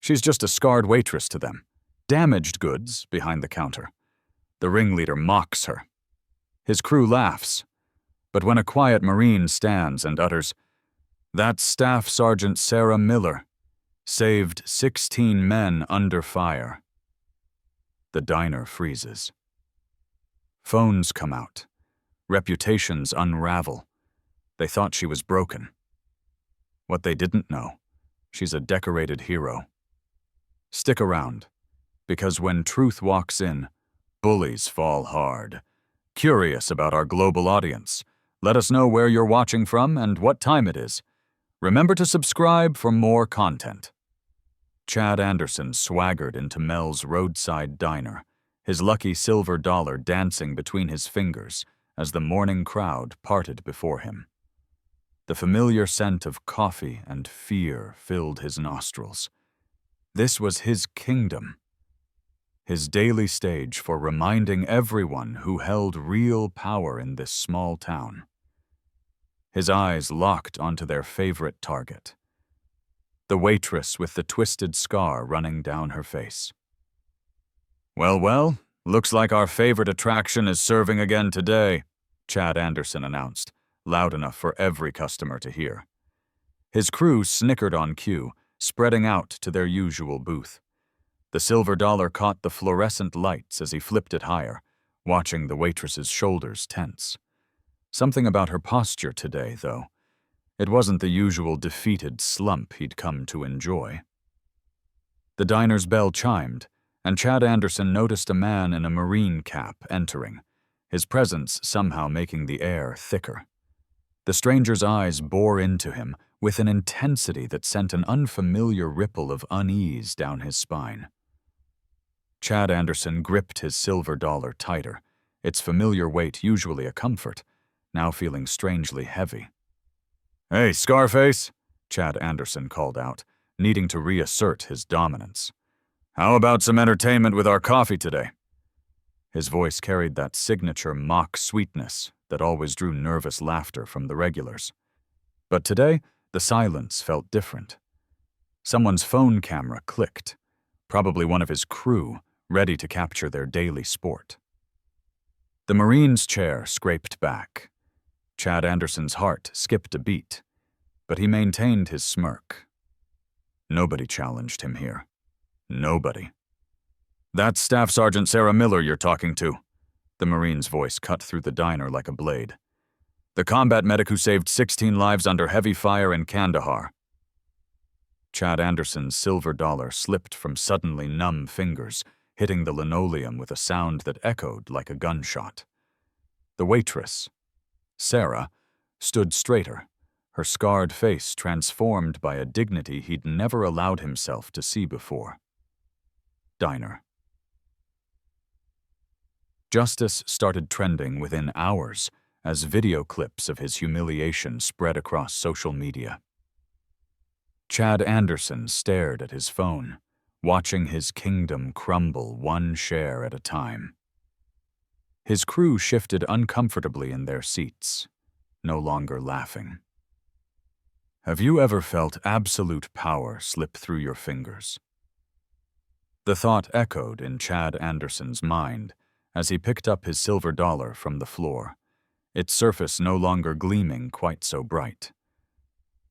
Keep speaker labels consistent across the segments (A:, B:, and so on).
A: She's just a scarred waitress to them. Damaged goods behind the counter. The ringleader mocks her. His crew laughs. But when a quiet Marine stands and utters, "That's Staff Sergeant Sarah Miller. Saved 16 men under fire," the diner freezes. Phones come out. Reputations unravel. They thought she was broken. What they didn't know, she's a decorated hero. Stick around, because when truth walks in, bullies fall hard. Curious about our global audience? Let us know where you're watching from and what time it is. Remember to subscribe for more content. Chad Anderson swaggered into Mel's roadside diner, his lucky silver dollar dancing between his fingers as the morning crowd parted before him. The familiar scent of coffee and fear filled his nostrils. This was his kingdom, his daily stage for reminding everyone who held real power in this small town. His eyes locked onto their favorite target, the waitress with the twisted scar running down her face. Well, looks like our favorite attraction is serving again today," Chad Anderson announced, loud enough for every customer to hear. His crew snickered on cue, spreading out to their usual booth. The silver dollar caught the fluorescent lights as he flipped it higher, watching the waitress's shoulders tense. Something about her posture today, though. It wasn't the usual defeated slump he'd come to enjoy. The diner's bell chimed, and Chad Anderson noticed a man in a Marine cap entering, his presence somehow making the air thicker. The stranger's eyes bore into him with an intensity that sent an unfamiliar ripple of unease down his spine. Chad Anderson gripped his silver dollar tighter, its familiar weight usually a comfort, now feeling strangely heavy. "Hey, Scarface," Chad Anderson called out, needing to reassert his dominance. "How about some entertainment with our coffee today?" His voice carried that signature mock sweetness that always drew nervous laughter from the regulars. But today, the silence felt different. Someone's phone camera clicked, probably one of his crew, ready to capture their daily sport. The Marine's chair scraped back. Chad Anderson's heart skipped a beat, but he maintained his smirk. Nobody challenged him here. Nobody. "That's Staff Sergeant Sarah Miller you're talking to," the Marine's voice cut through the diner like a blade. "The combat medic who saved 16 lives under heavy fire in Kandahar." Chad Anderson's silver dollar slipped from suddenly numb fingers, hitting the linoleum with a sound that echoed like a gunshot. The waitress, Sarah, stood straighter, her scarred face transformed by a dignity he'd never allowed himself to see before. Diner. Justice started trending within hours as video clips of his humiliation spread across social media. Chad Anderson stared at his phone, watching his kingdom crumble one share at a time. His crew shifted uncomfortably in their seats, no longer laughing. Have you ever felt absolute power slip through your fingers? The thought echoed in Chad Anderson's mind as he picked up his silver dollar from the floor, its surface no longer gleaming quite so bright.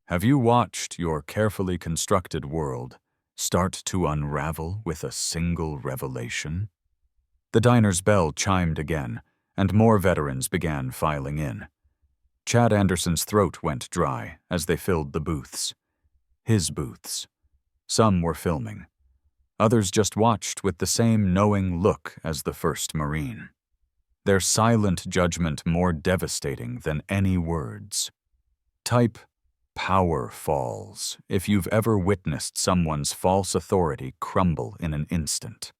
A: Have you watched your carefully constructed world start to unravel with a single revelation? The diner's bell chimed again, and more veterans began filing in. Chad Anderson's throat went dry as they filled the booths. His booths. Some were filming. Others just watched with the same knowing look as the first Marine. Their silent judgment more devastating than any words. Type power falls if you've ever witnessed someone's false authority crumble in an instant.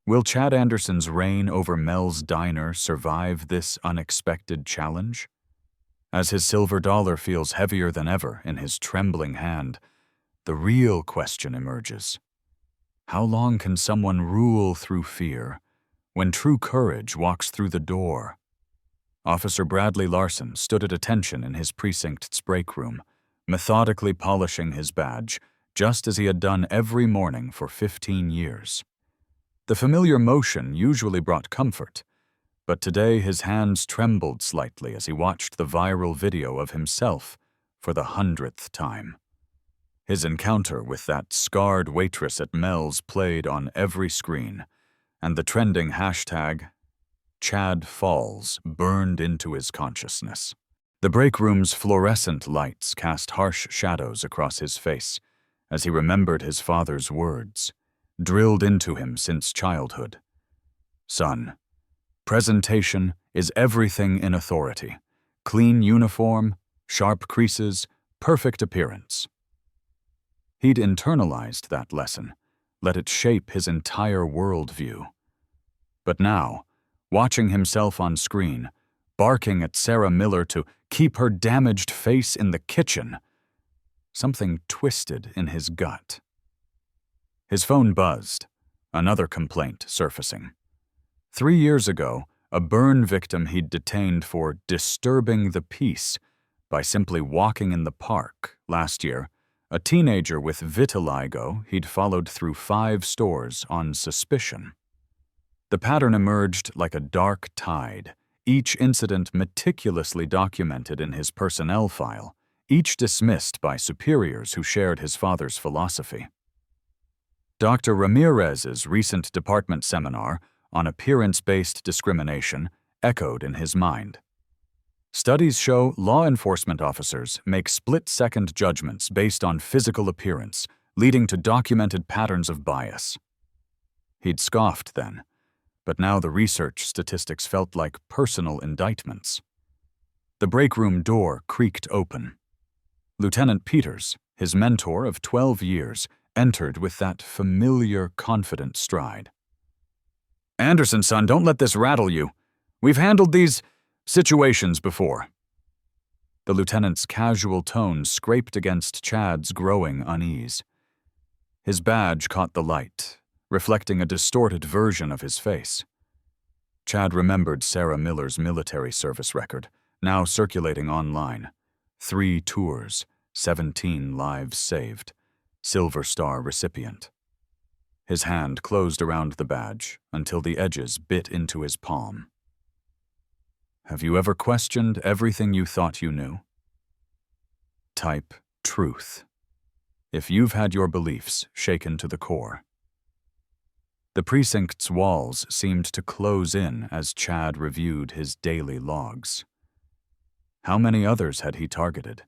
A: Will Chad Anderson's reign over Mel's diner survive this unexpected challenge? As his silver dollar feels heavier than ever in his trembling hand, the real question emerges. How long can someone rule through fear when true courage walks through the door? Officer Bradley Larson stood at attention in his precinct's break room, methodically polishing his badge, just as he had done every morning for 15 years. The familiar motion usually brought comfort, but today his hands trembled slightly as he watched the viral video of himself for the 100th time. His encounter with that scarred waitress at Mel's played on every screen, and the trending hashtag #ChadFalls burned into his consciousness. The break room's fluorescent lights cast harsh shadows across his face as he remembered his father's words, drilled into him since childhood. "Son, presentation is everything in authority. Clean uniform, sharp creases, perfect appearance." He'd internalized that lesson, let it shape his entire worldview. But now, watching himself on screen, barking at Sarah Miller to keep her damaged face in the kitchen, something twisted in his gut. His phone buzzed, another complaint surfacing. 3 years ago, a burn victim he'd detained for disturbing the peace by simply walking in the park. Last year, a teenager with vitiligo he'd followed through 5 stores on suspicion. The pattern emerged like a dark tide, each incident meticulously documented in his personnel file, each dismissed by superiors who shared his father's philosophy. Dr. Ramirez's recent department seminar on appearance-based discrimination echoed in his mind. Studies show law enforcement officers make split-second judgments based on physical appearance, leading to documented patterns of bias. He'd scoffed then, but now the research statistics felt like personal indictments. The break room door creaked open. Lieutenant Peters, his mentor of 12 years, entered with that familiar, confident stride. "Anderson, son, don't let this rattle you. We've handled these situations before." The lieutenant's casual tone scraped against Chad's growing unease. His badge caught the light, reflecting a distorted version of his face. Chad remembered Sarah Miller's military service record, now circulating online. 3 tours, 17 lives saved. Silver Star recipient. His hand closed around the badge until the edges bit into his palm. "Have you ever questioned everything you thought you knew?" Type truth if you've had your beliefs shaken to the core. The precinct's walls seemed to close in as Chad reviewed his daily logs. How many others had he targeted?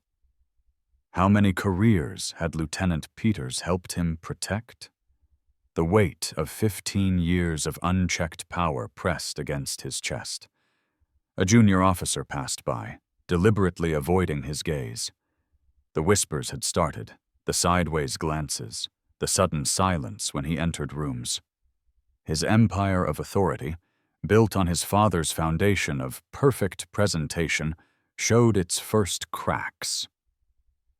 A: How many careers had Lieutenant Peters helped him protect? The weight of 15 years of unchecked power pressed against his chest. A junior officer passed by, deliberately avoiding his gaze. The whispers had started, the sideways glances, the sudden silence when he entered rooms. His empire of authority, built on his father's foundation of perfect presentation, showed its first cracks.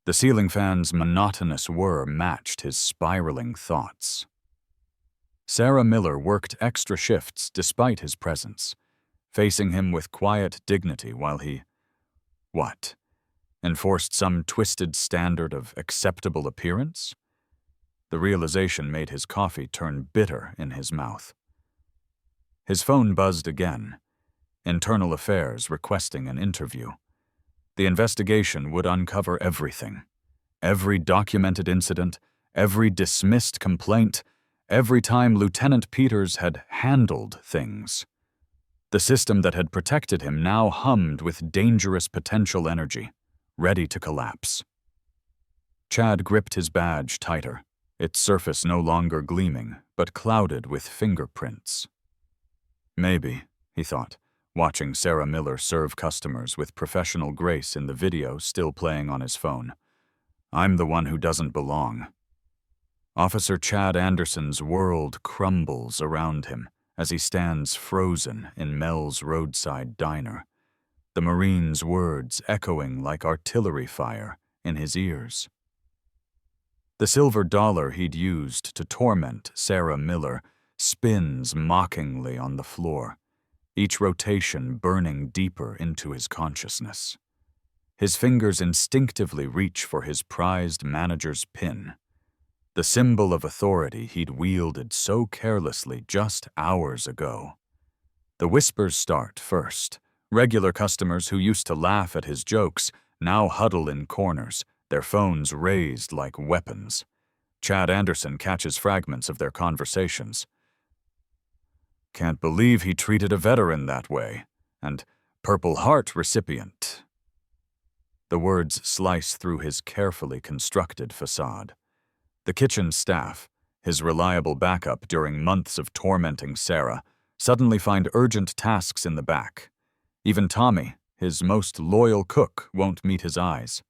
A: The ceiling fan's monotonous whir matched his spiraling thoughts. Sarah Miller worked extra shifts despite his presence, facing him with quiet dignity while he, enforced some twisted standard of acceptable appearance? The realization made his coffee turn bitter in his mouth. His phone buzzed again, Internal Affairs requesting an interview. The investigation would uncover everything. Every documented incident, every dismissed complaint, every time Lieutenant Peters had handled things. The system that had protected him now hummed with dangerous potential energy, ready to collapse. Chad gripped his badge tighter, its surface no longer gleaming, but clouded with fingerprints. Maybe, he thought, watching Sarah Miller serve customers with professional grace in the video still playing on his phone. I'm the one who doesn't belong. Officer Chad Anderson's world crumbles around him as he stands frozen in Mel's roadside diner, the Marine's words echoing like artillery fire in his ears. The silver dollar he'd used to torment Sarah Miller spins mockingly on the floor, each rotation burning deeper into his consciousness. His fingers instinctively reach for his prized manager's pin. the symbol of authority he'd wielded so carelessly just hours ago. The whispers start first. Regular customers who used to laugh at his jokes now huddle in corners, their phones raised like weapons. Chad Anderson catches fragments of their conversations. "Can't believe he treated a veteran that way," and "Purple Heart recipient." The words slice through his carefully constructed facade. The kitchen staff, his reliable backup during months of tormenting Sarah, suddenly find urgent tasks in the back. Even Tommy, his most loyal cook, won't meet his eyes.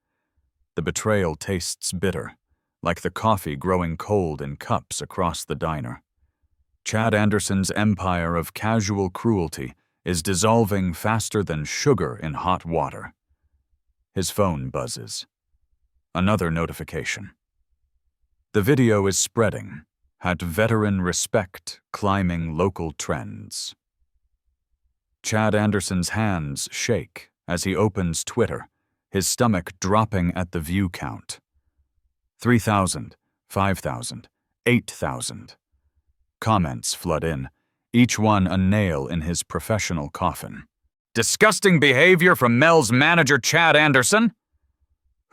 A: The betrayal tastes bitter, like the coffee growing cold in cups across the diner. Chad Anderson's empire of casual cruelty is dissolving faster than sugar in hot water. His phone buzzes. Another notification. The video is spreading, at veteran respect climbing local trends. Chad Anderson's hands shake as he opens Twitter, his stomach dropping at the view count. 3,000, 5,000, 8,000. Comments flood in, each one a nail in his professional coffin. "Disgusting behavior from Mel's manager Chad Anderson?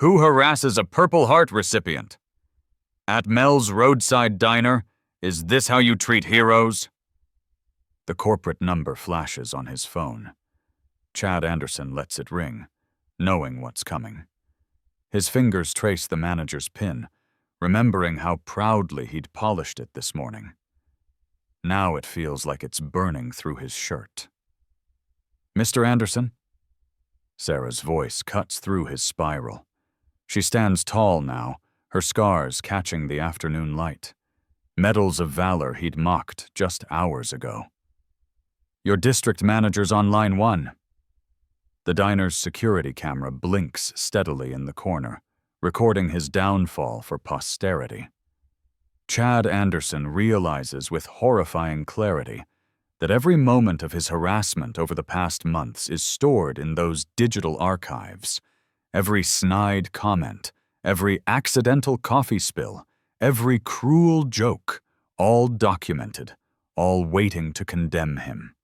A: Who harasses a Purple Heart recipient? At Mel's roadside diner, is this how you treat heroes?" The corporate number flashes on his phone. Chad Anderson lets it ring, knowing what's coming. His fingers trace the manager's pin, remembering how proudly he'd polished it this morning. Now it feels like it's burning through his shirt. "Mr. Anderson?" Sarah's voice cuts through his spiral. She stands tall now, her scars catching the afternoon light. Medals of valor he'd mocked just hours ago. "Your district manager's on line 1. The diner's security camera blinks steadily in the corner, recording his downfall for posterity. Chad Anderson realizes with horrifying clarity that every moment of his harassment over the past months is stored in those digital archives. Every snide comment, every accidental coffee spill, every cruel joke, all documented, all waiting to condemn him.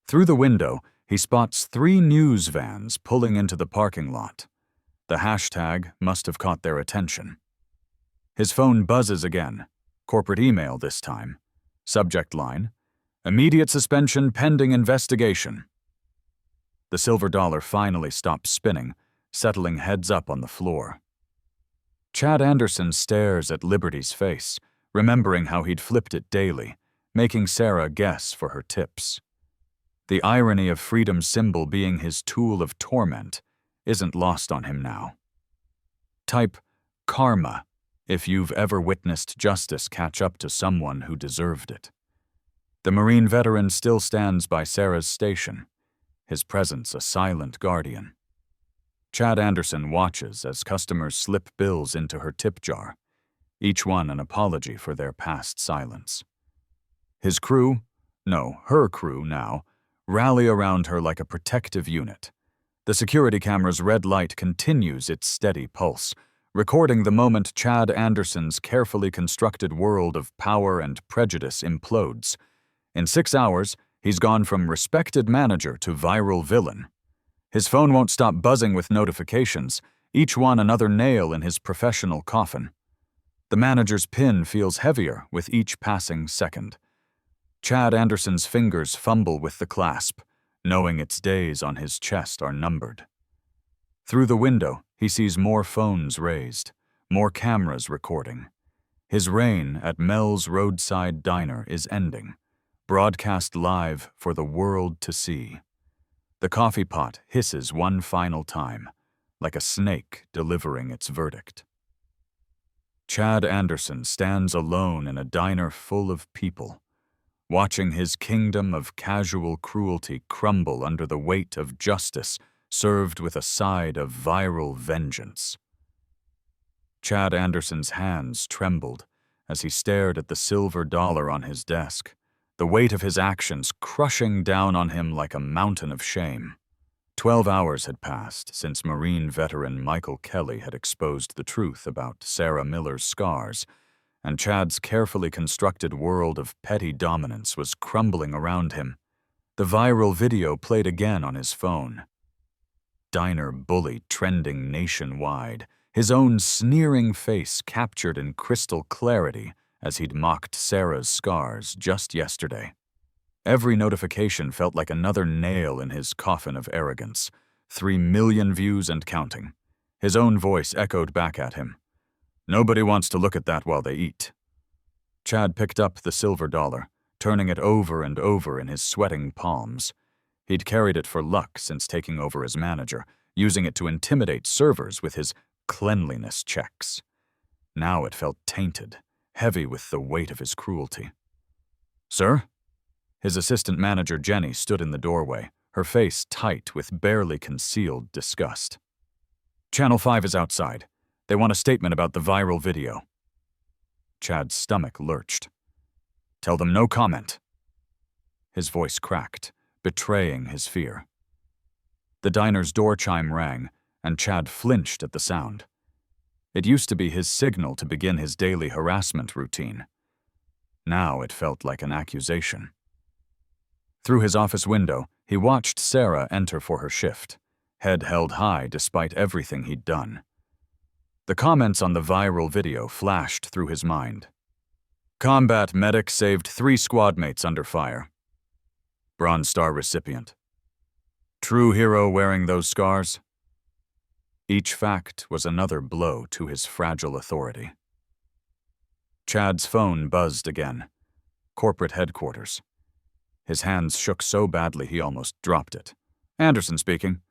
A: Through the window, he spots 3 news vans pulling into the parking lot. The hashtag must have caught their attention. His phone buzzes again, corporate email this time. Subject line, "Immediate suspension pending investigation." The silver dollar finally stops spinning, settling heads up on the floor. Chad Anderson stares at Liberty's face, remembering how he'd flipped it daily, making Sarah guess for her tips. The irony of Freedom's symbol being his tool of torment isn't lost on him now. Type karma if you've ever witnessed justice catch up to someone who deserved it. The Marine veteran still stands by Sarah's station, his presence a silent guardian. Chad Anderson watches as customers slip bills into her tip jar, each one an apology for their past silence. His crew, no, her crew now, rally around her like a protective unit. The security camera's red light continues its steady pulse, recording the moment Chad Anderson's carefully constructed world of power and prejudice implodes. In 6 hours, he's gone from respected manager to viral villain. His phone won't stop buzzing with notifications, each one another nail in his professional coffin. The manager's pin feels heavier with each passing second. Chad Anderson's fingers fumble with the clasp, knowing its days on his chest are numbered. Through the window, he sees more phones raised, more cameras recording. His reign at Mel's roadside diner is ending, broadcast live for the world to see. The coffee pot hisses one final time, like a snake delivering its verdict. Chad Anderson stands alone in a diner full of people, watching his kingdom of casual cruelty crumble under the weight of justice served with a side of viral vengeance. Chad Anderson's hands trembled as he stared at the silver dollar on his desk, the weight of his actions crushing down on him like a mountain of shame. 12 hours had passed since Marine veteran Michael Kelly had exposed the truth about Sarah Miller's scars, and Chad's carefully constructed world of petty dominance was crumbling around him. The viral video played again on his phone. Diner bully trending nationwide, his own sneering face captured in crystal clarity as he'd mocked Sarah's scars just yesterday. Every notification felt like another nail in his coffin of arrogance. 3 million views and counting. His own voice echoed back at him. Nobody wants to look at that while they eat. Chad picked up the silver dollar, turning it over and over in his sweating palms. He'd carried it for luck since taking over as manager, using it to intimidate servers with his cleanliness checks. Now it felt tainted, heavy with the weight of his cruelty. "Sir?" His assistant manager Jenny stood in the doorway, her face tight with barely concealed disgust. "Channel 5 is outside. They want a statement about the viral video." Chad's stomach lurched. "Tell them no comment." His voice cracked, betraying his fear. The diner's door chime rang, and Chad flinched at the sound. It used to be his signal to begin his daily harassment routine. Now it felt like an accusation. Through his office window, he watched Sarah enter for her shift, head held high despite everything he'd done. The comments on the viral video flashed through his mind. Combat medic saved 3 squad mates under fire. Bronze Star recipient. True hero wearing those scars. Each fact was another blow to his fragile authority. Chad's phone buzzed again. Corporate headquarters. His hands shook so badly he almost dropped it. "Anderson speaking."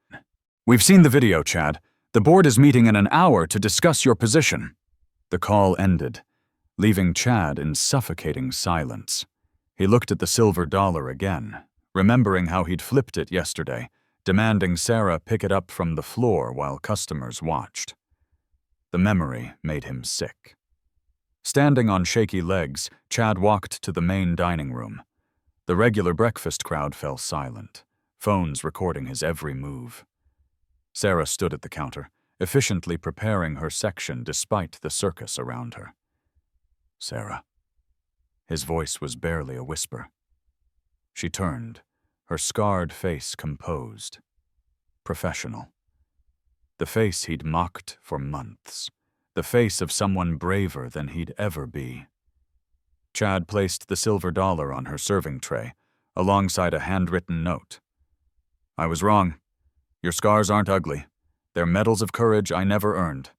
A: "We've seen the video, Chad. The board is meeting in an hour to discuss your position." The call ended, leaving Chad in suffocating silence. He looked at the silver dollar again, remembering how he'd flipped it yesterday, demanding Sarah pick it up from the floor while customers watched. The memory made him sick. Standing on shaky legs, Chad walked to the main dining room. The regular breakfast crowd fell silent, phones recording his every move. Sarah stood at the counter, efficiently preparing her section despite the circus around her. "Sarah." His voice was barely a whisper. She turned, her scarred face composed. Professional. The face he'd mocked for months. The face of someone braver than he'd ever be. Chad placed the silver dollar on her serving tray, alongside a handwritten note. "I was wrong. Your scars aren't ugly. They're medals of courage I never earned.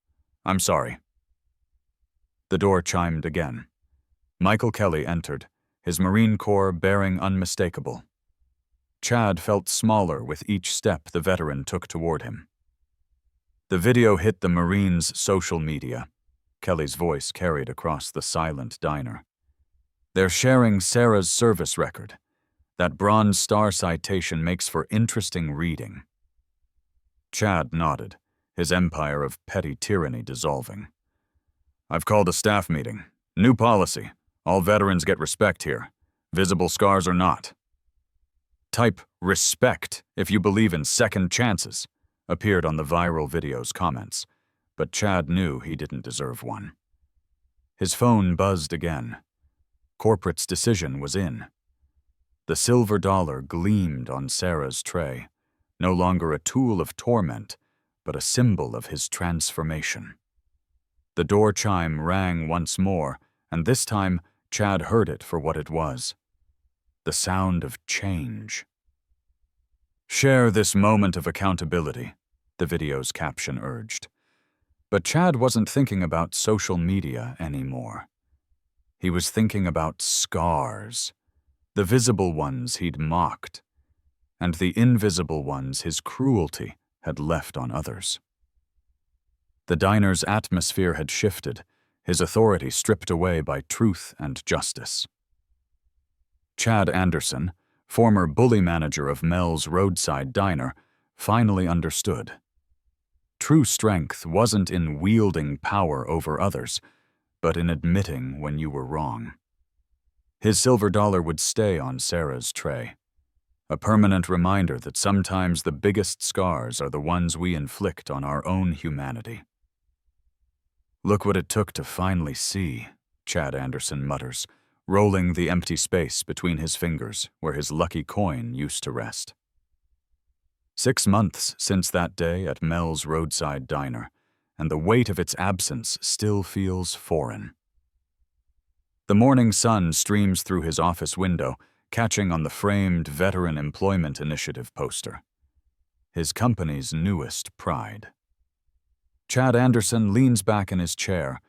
A: I'm sorry." The door chimed again. Michael Kelly entered, his Marine Corps bearing unmistakable. Chad felt smaller with each step the veteran took toward him. The video hit the Marines' social media. Kelly's voice carried across the silent diner. "They're sharing Sarah's service record. That Bronze Star citation makes for interesting reading." Chad nodded, his empire of petty tyranny dissolving. "I've called a staff meeting. New policy. All veterans get respect here, visible scars or not." Type "respect" if you believe in second chances appeared on the viral video's comments, but Chad knew he didn't deserve one. His phone buzzed again. Corporate's decision was in. The silver dollar gleamed on Sarah's tray, no longer a tool of torment, but a symbol of his transformation. The door chime rang once more, and this time Chad heard it for what it was. The sound of change. "Share this moment of accountability," the video's caption urged. But Chad wasn't thinking about social media anymore. He was thinking about scars, the visible ones he'd mocked, and the invisible ones his cruelty had left on others. The diner's atmosphere had shifted, his authority stripped away by truth and justice. Chad Anderson, former bully manager of Mel's roadside diner, finally understood. True strength wasn't in wielding power over others, but in admitting when you were wrong. His silver dollar would stay on Sarah's tray, a permanent reminder that sometimes the biggest scars are the ones we inflict on our own humanity. "Look what it took to finally see," Chad Anderson mutters, rolling the empty space between his fingers where his lucky coin used to rest. 6 months since that day at Mel's roadside diner, and the weight of its absence still feels foreign. The morning sun streams through his office window, catching on the framed Veteran Employment Initiative poster. His company's newest pride. Chad Anderson leans back in his chair,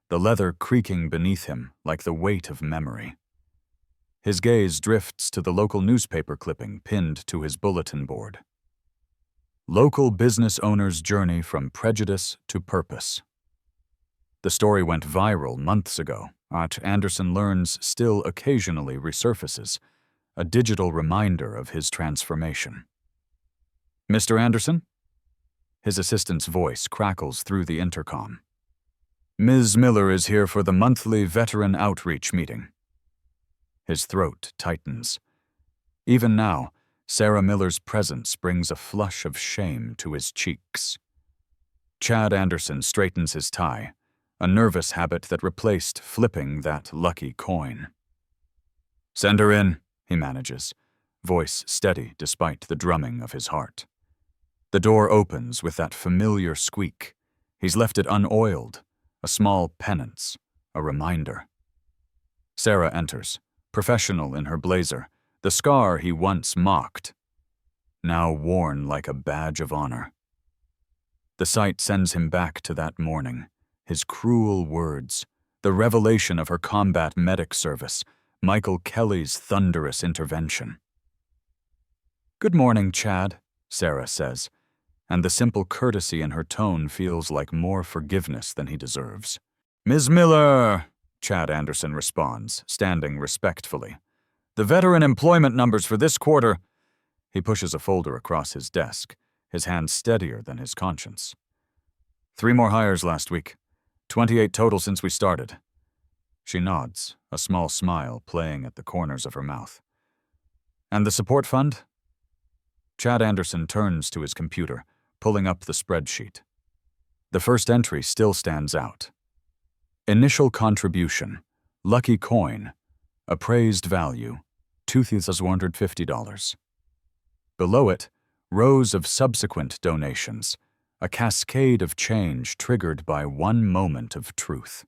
A: the leather creaking beneath him like the weight of memory. His gaze drifts to the local newspaper clipping pinned to his bulletin board. Local business owner's journey from prejudice to purpose. The story went viral months ago, but Anderson learns still occasionally resurfaces, a digital reminder of his transformation. "Mr. Anderson?" His assistant's voice crackles through the intercom. "Ms. Miller is here for the monthly veteran outreach meeting." His throat tightens. Even now, Sarah Miller's presence brings a flush of shame to his cheeks. Chad Anderson straightens his tie, a nervous habit that replaced flipping that lucky coin. "Send her in," he manages, voice steady despite the drumming of his heart. The door opens with that familiar squeak. He's left it unoiled, a small penance, a reminder. Sarah enters, professional in her blazer, the scar he once mocked, now worn like a badge of honor. The sight sends him back to that morning, his cruel words, the revelation of her combat medic service, Michael Kelly's thunderous intervention. "Good morning, Chad," Sarah says, and the simple courtesy in her tone feels like more forgiveness than he deserves. "Ms. Miller," Chad Anderson responds, standing respectfully. "The veteran employment numbers for this quarter—" He pushes a folder across his desk, his hand steadier than his conscience. "3 more hires last week. 28 total since we started." She nods, a small smile playing at the corners of her mouth. "And the support fund?" Chad Anderson turns to his computer, pulling up the spreadsheet. The first entry still stands out. Initial contribution, lucky coin, appraised value, $2,150. Below it, rows of subsequent donations, a cascade of change triggered by one moment of truth.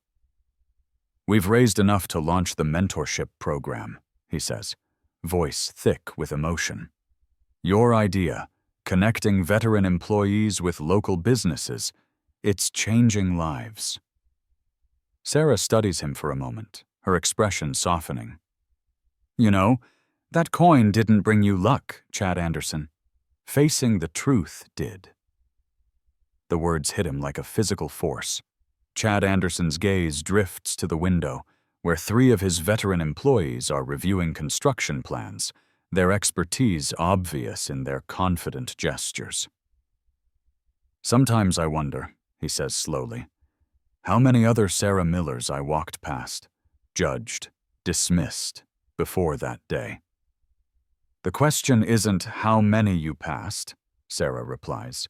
A: "We've raised enough to launch the mentorship program," he says, voice thick with emotion. "Your idea, connecting veteran employees with local businesses, it's changing lives." Sarah studies him for a moment, her expression softening. "You know, that coin didn't bring you luck, Chad Anderson. Facing the truth did." The words hit him like a physical force. Chad Anderson's gaze drifts to the window, where 3 of his veteran employees are reviewing construction plans, their expertise obvious in their confident gestures. "Sometimes I wonder," he says slowly, "how many other Sarah Millers I walked past, judged, dismissed, before that day." "The question isn't how many you passed," Sarah replies,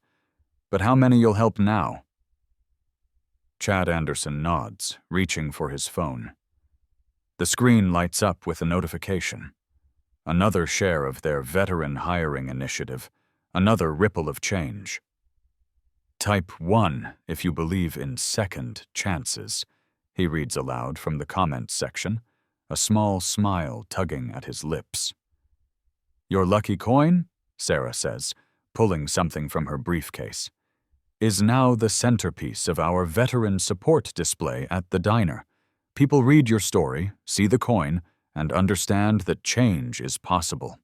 A: "but how many you'll help now." Chad Anderson nods, reaching for his phone. The screen lights up with a notification. Another share of their veteran hiring initiative, another ripple of change. "Type 1 if you believe in second chances," he reads aloud from the comments section, a small smile tugging at his lips. "Your lucky coin," Sarah says, pulling something from her briefcase, "is now the centerpiece of our veteran support display at the diner. People read your story, see the coin, and understand that change is possible."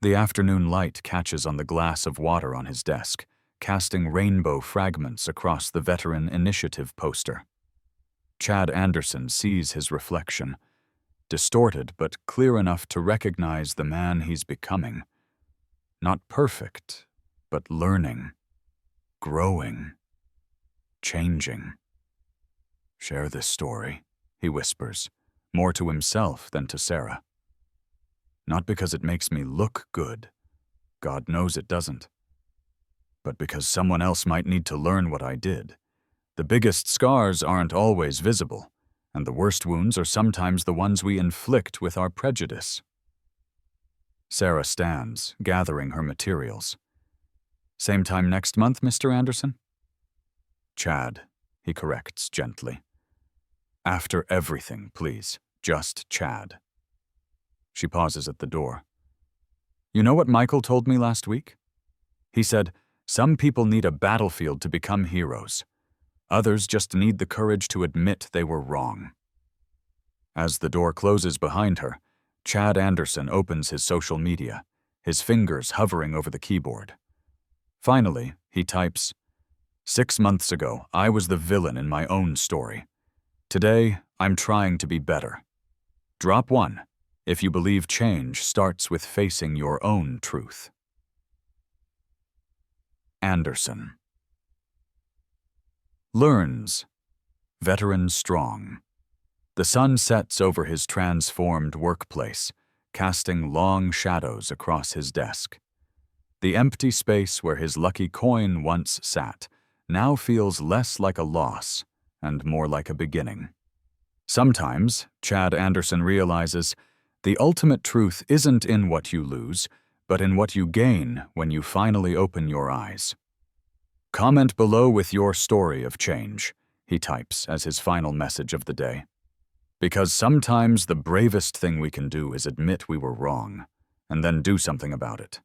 A: The afternoon light catches on the glass of water on his desk, casting rainbow fragments across the Veteran Initiative poster. Chad Anderson sees his reflection, distorted but clear enough to recognize the man he's becoming. Not perfect, but learning, growing, changing. "Share this story," he whispers, more to himself than to Sarah. "Not because it makes me look good, God knows it doesn't, but because someone else might need to learn what I did. The biggest scars aren't always visible, and the worst wounds are sometimes the ones we inflict with our prejudice. Sarah stands, gathering her materials. Same time next month, Mr. Anderson? Chad, he corrects gently. After everything, please. Just Chad. She pauses at the door. You know what Michael told me last week? He said, some people need a battlefield to become heroes. Others just need the courage to admit they were wrong. As the door closes behind her, Chad Anderson opens his social media, his fingers hovering over the keyboard. Finally, he types, 6 months ago, I was the villain in my own story. Today, I'm trying to be better. Drop 1, if you believe change starts with facing your own truth. Anderson. Learns. Veteran strong. The sun sets over his transformed workplace, casting long shadows across his desk. The empty space where his lucky coin once sat now feels less like a loss and more like a beginning. Sometimes, Chad Anderson realizes, the ultimate truth isn't in what you lose, but in what you gain when you finally open your eyes. Comment below with your story of change, he types as his final message of the day. Because sometimes the bravest thing we can do is admit we were wrong, and then do something about it.